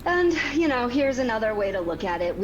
And, here's another way to look at it.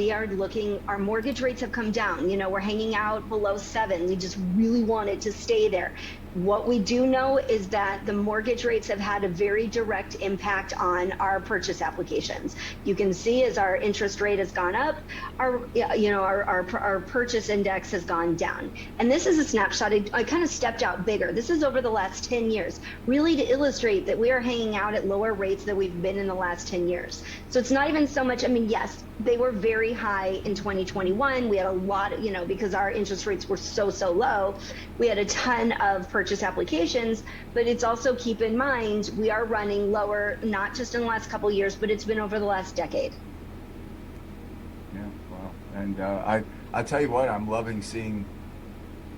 Our mortgage rates have come down. We're hanging out below 7. We just really want it to stay there. What we do know is that the mortgage rates have had a very direct impact on our purchase applications. You can see as our interest rate has gone up, our purchase index has gone down. And this is a snapshot. I kind of stepped out bigger. This is over the last 10 years, really to illustrate that we are hanging out at lower rates than we've been in the last 10 years. So it's not even so much, yes, they were very high in 2021. We had a lot, because our interest rates were so low, we had a ton of purchase applications, but it's also, keep in mind, we are running lower, not just in the last couple of years, but it's been over the last decade. Yeah, wow. And I'll tell you what, I'm loving seeing,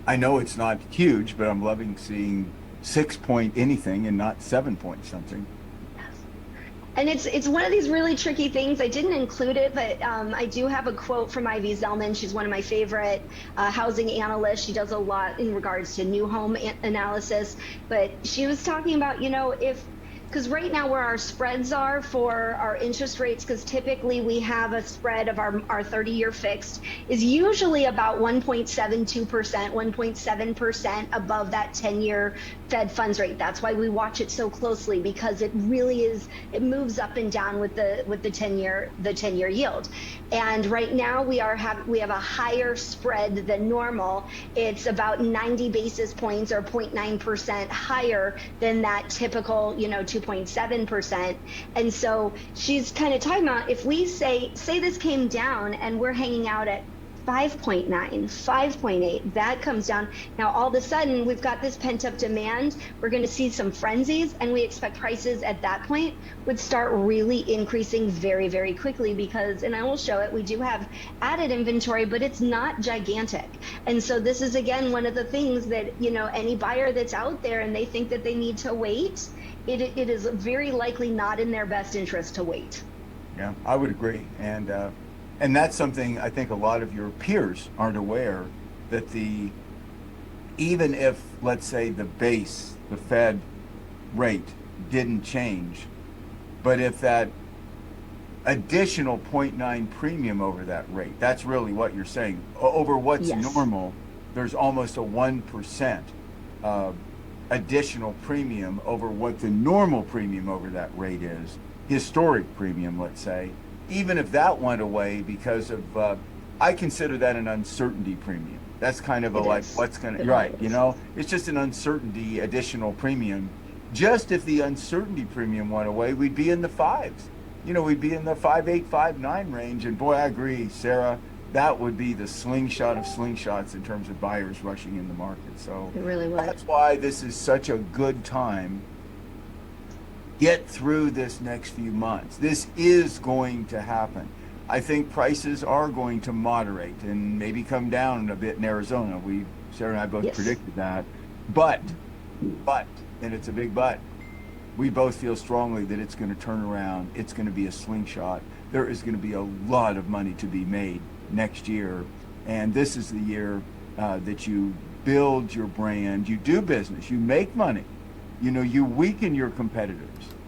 I know it's not huge, but I'm loving seeing 6 point anything and not 7 point something. And it's one of these really tricky things. I didn't include it, but I do have a quote from Ivy Zellman. She's one of my favorite housing analysts. She does a lot in regards to new home analysis. But she was talking about, because right now where our spreads are for our interest rates, because typically we have a spread of our 30-year fixed, is usually about 1.72%, 1.7% above that 10-year Fed funds rate. That's why we watch it so closely, because it really is, it moves up and down with the 10-year yield. And right now we have a higher spread than normal. It's about 90 basis points or 0.9% higher than that typical, 2.7%. And so she's kind of talking about, if we say this came down and we're hanging out at 5.9, 5.8, that comes down. Now, all of a sudden, we've got this pent up demand. We're going to see some frenzies, and we expect prices at that point would start really increasing very, very quickly because, and I will show it, we do have added inventory, but it's not gigantic. And so this is, again, one of the things that, any buyer that's out there and they think that they need to wait, it is very likely not in their best interest to wait. Yeah, I would agree. And that's something I think a lot of your peers aren't aware, that even if, let's say, the Fed rate didn't change, but if that additional point 0.9 premium over that rate, that's really what you're saying, over what's Yes. normal, there's almost a 1% additional premium over what the normal premium over that rate is, historic premium, let's say. Even if that went away because of, I consider that an uncertainty premium. That's kind of what's going to, right, it's just an uncertainty additional premium. Just if the uncertainty premium went away, we'd be in the fives. We'd be in the 5.8, 5.9 range. And boy, I agree, Sarah, that would be the slingshot of slingshots in terms of buyers rushing in the market. So it really would. That's why this is such a good time. Get through this next few months. This is going to happen. I think prices are going to moderate and maybe come down a bit in Arizona. Sarah and I both Yes. predicted that. But, and it's a big but, we both feel strongly that it's going to turn around. It's going to be a slingshot. There is going to be a lot of money to be made next year. And this is the year that you build your brand, you do business, you make money. You weaken your competitors.